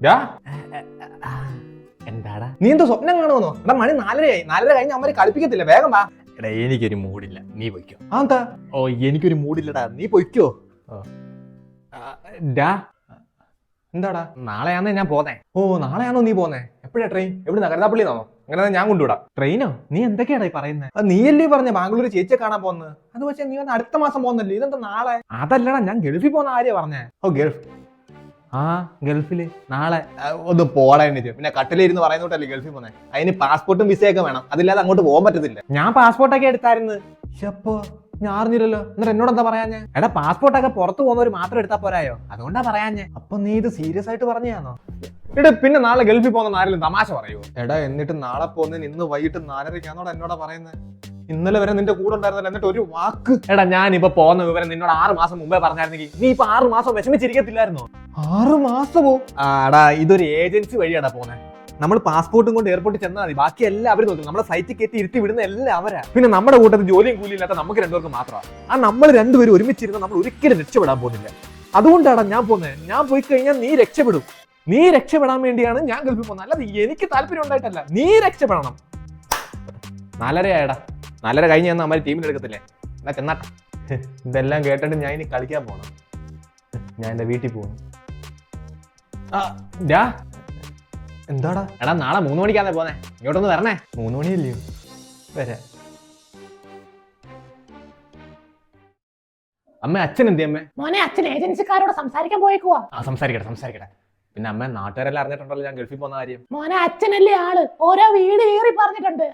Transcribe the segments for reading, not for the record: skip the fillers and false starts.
ഡാ എന്താടാ നീ എന്തോ സ്വപ്നം കാണുമെന്നോ? എടാ മണി 4:30 കഴിഞ്ഞ് അമ്മ കളിപ്പിക്കത്തില്ല, വേഗം വാ. എടാ എനിക്കൊരു മൂഡില്ല, നീ പൊയ്ക്കോ. എന്താ? ഓ എനിക്കൊരു മൂഡില്ലടാ, നീ പൊയ്ക്കോ. ഡാ എന്താടാ? നാളെയാന്നേ ഞാൻ പോന്നേ. ഓ നാളെയാണോ നീ പോന്നേ? എപ്പോഴാ ട്രെയിൻ? എവിടുന്നാ? കരുനാപ്പള്ളിന്നാണോ? അങ്ങനെ ഞാൻ കൊണ്ടുവിടാം. ട്രെയിനോ? നീ എന്തൊക്കെയാടാ ഈ പറയുന്നത്? നീയല്ലേ പറഞ്ഞ ബാംഗ്ലൂർ ചേച്ചിയെ കാണാൻ പോകുന്നത്? അത് പക്ഷേ നീ വന്ന് അടുത്ത മാസം പോകുന്നല്ലേ, ഇതെന്താ നാളെ? അതല്ലടാ, ഞാൻ ഗൾഫിൽ പോകുന്ന ആരെയാ പറഞ്ഞേ? ഓ ഗൾഫ്, ആ ഗൾഫില് നാളെ. ഒന്ന് പോളേണ്ടിട്ട് പിന്നെ കട്ടിലിരുന്ന് പറയുന്നോട്ടല്ലേ ഗൾഫിൽ പോന്നെ. അതിന് പാസ്പോർട്ടും വിസയൊക്കെ വേണം, അതില്ലാതെ അങ്ങോട്ട് പോകാൻ പറ്റത്തില്ല. ഞാൻ പാസ്പോർട്ടൊക്കെ എടുത്തായിരുന്നു. ഷപ്പോ ഞാൻ അറിഞ്ഞില്ലല്ലോ. എന്നിട്ട് എന്നോട് എന്താ പറയാഞ്ഞേ? എടാ പാസ്പോർട്ടൊക്കെ പുറത്തു പോകുന്നവർ മാത്രം എടുത്താൽ പോരായോ, അതുകൊണ്ടാ പറയാഞ്ഞേ. അപ്പൊ നീ ഇത് സീരിയസ് ആയിട്ട് പറഞ്ഞാണോ? എടാ പിന്നെ നാളെ ഗൾഫിൽ പോകുന്ന ആരെങ്കിലും തമാശ പറയുമോ? എടാ എന്നിട്ട് നാളെ പോകുന്നതിന് ഇന്ന് വൈകിട്ട് 4:30 എന്നോട് പറയുന്നത്. ഇന്നലെ വരെ നിന്റെ കൂടെ ഉണ്ടായിരുന്നല്ലോ, എന്നിട്ട് ഒരു വാക്ക്. എടാ ഞാനിപ്പോ പോകുന്ന വിവരം നിന്നോട് 6 മാസം മുമ്പേ പറഞ്ഞായിരുന്നെങ്കിൽ നീ ഇപ്പൊ 6 മാസം വിഷമിച്ചിരിക്കത്തില്ലായിരുന്നോ? 6 മാസമോ? ആടാ ഇതൊരു ഏജൻസി വഴിയാടാ പോന്നെ. നമ്മൾ പാസ്പോർട്ടും കൊണ്ട് എയർപോർട്ടിൽ ചെന്നാൽ മതി, ബാക്കി എല്ലാവരും നോക്കും. നമ്മളെ ഫ്ലൈറ്റ് കയറ്റി ഇരുത്തി വിടുന്ന എല്ലാം അവരാ. പിന്നെ നമ്മുടെ കൂട്ടത്തിൽ ജോലിയും കൂലിയും ഇല്ലാത്ത നമുക്ക് രണ്ടുപേർക്ക് മാത്രമാണ്. ആ നമ്മൾ രണ്ടുപേരും ഒരുമിച്ചിരുന്ന നമ്മൾ ഒരിക്കലും രക്ഷപ്പെടാൻ പോകുന്നില്ല. അതുകൊണ്ടാണ് ഞാൻ പോകുന്നത്. ഞാൻ പോയി കഴിഞ്ഞാൽ നീ രക്ഷപ്പെടും. നീ രക്ഷപ്പെടാൻ വേണ്ടിയാണ് ഞാൻ ഗൾഫിൽ പോകുന്നത്, അല്ലാതെ എനിക്ക് താല്പര്യം ഉണ്ടായിട്ടല്ല. നീ രക്ഷപ്പെടണം. 4:30 ആയടാ, 4:30 കഴിഞ്ഞ് ചെന്നാൽ അമ്മ ടീമിൽ എടുക്കത്തില്ലേ? എന്നാ ചെന്നാട്ടെ. ഇതെല്ലാം കേട്ടിട്ട് ഞാൻ ഇനി കളിക്കാൻ പോകണം. ഞാൻ എന്റെ വീട്ടിൽ പോകുന്നു. എന്താടാ? എടാ നാളെ 3 മണിക്കാന്നേ പോന്നെ, ഇങ്ങോട്ടൊന്ന് വരണേ. 3 മണിയല്ലയോ? വരാ. അമ്മ അച്ഛൻ എന്തി? അമ്മേ മോനെ, അച്ഛൻ ഏജൻസിക്കാരോട് സംസാരിക്കാൻ പോയേക്കുവാ. സംസാരിക്കട്ടെ. പിന്നെ അമ്മ നാട്ടുകാരെല്ലാം അറിഞ്ഞിട്ടുണ്ടല്ലോ ഞാൻ ഗൾഫിൽ പോകുന്ന കാര്യം. മോനെ, അച്ഛനല്ലേ ആള്, ഓരോ വീട് കയറി പറഞ്ഞിട്ടുണ്ട്.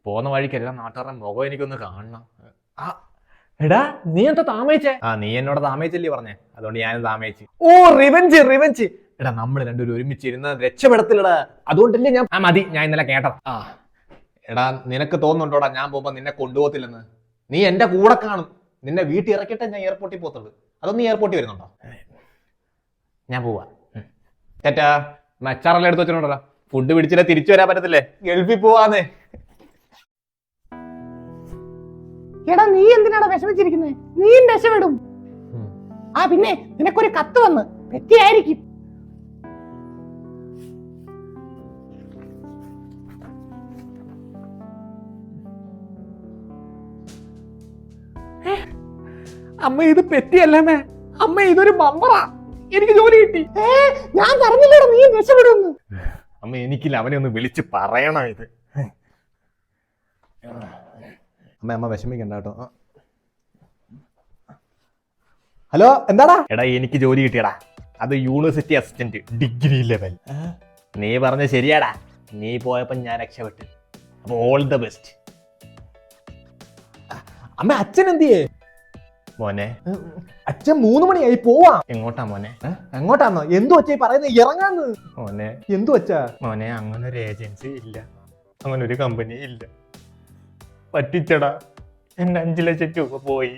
പോകുന്ന വഴിക്കല്ല നാട്ടുകാരുടെ മുഖം എനിക്കൊന്ന് കാണണം. എടാ നീ എന്താ താമസിച്ചേ? നീ എന്നോട് താമസിച്ചല്ലേ പറഞ്ഞേ, അതുകൊണ്ട് ഞാൻ താമസിച്ചു. ഓ റിവെഞ്ച്. എടാ നമ്മൾ രണ്ടുപേരും ഒരുമിച്ചിരുന്ന് രക്ഷപ്പെടത്തില്ലടാ, അതുകൊണ്ടല്ലേ ഞാൻ. മതി, ഞാൻ ഇന്നലെ കേട്ടതാ. എടാ നിനക്ക് തോന്നുന്നുണ്ടോടാ ഞാൻ പോകുമ്പോ നിന്നെ കൊണ്ടുപോകത്തില്ലെന്ന്? നീ എന്റെ കൂടെ കാണും. നിന്നെ വീട്ടിൽ ഇറക്കിയിട്ടേ ഞാൻ എയർപോർട്ടിൽ പോത്തുള്ളൂ. അതൊന്നും നീ എയർപോർട്ടിൽ വരുന്നുണ്ടോ? ഞാൻ പോവാ. ചേട്ടാ മച്ചാറെല്ലാം എടുത്ത് വെച്ചിട്ടുണ്ടോ? ഫുഡ് പിടിച്ചില്ല തിരിച്ചു വരാൻ പറ്റത്തില്ലേ, ഗൾഫിൽ പോവാന്നേ. എടാ നീ എന്തിനാണ് വിഷമിച്ചിരിക്കുന്നത്? നീ രക്ഷപ്പെടും. പിന്നെ നിനക്കൊരു കത്ത് വന്ന് തെറ്റിയായിരിക്കും. അമ്മ ഇത് പെറ്റിയല്ലേ അമ്മ, ഇതൊരു ബമ്പറാ. എനിക്ക് ജോലി കിട്ടി. ഞാൻ പറഞ്ഞില്ലടാ നീ രക്ഷപ്പെടുമെന്ന്. അമ്മ എനിക്കില്ല, അവനെ ഒന്ന് വിളിച്ച് പറയണം ഇത്. അമ്മ വിഷമിക്കണ്ട കേട്ടോ. ഹലോ എന്താടാ? എടാ എനിക്ക് ജോലി കിട്ടിയടാ, അത് യൂണിവേഴ്സിറ്റി അസിസ്റ്റന്റ്, ഡിഗ്രി ലെവൽ. നീ പറഞ്ഞ ശരിയാടാ, നീ പോയപ്പോ ഞാൻ രക്ഷപ്പെട്ടു. അപ്പൊ ഓൾ ദ ബെസ്റ്റ്. അമ്മ അച്ഛൻ എന്തിയേ? മോനെ അച്ഛൻ 3 മണിയായി, പോവാ. എങ്ങോട്ടാ മോനെ? എങ്ങോട്ടാന്നോ? എന്തു വച്ചാ പറയുന്നത്? ഇറങ്ങാന്ന്. മോനെ എന്തു വച്ചാ? മോനെ അങ്ങനെ ഒരു ഏജൻസി ഇല്ല, അങ്ങനെ ഒരു കമ്പനി ഇല്ല. പറ്റിച്ചടാ, എന്റെ 5 ലക്ഷം രൂപ പോയി.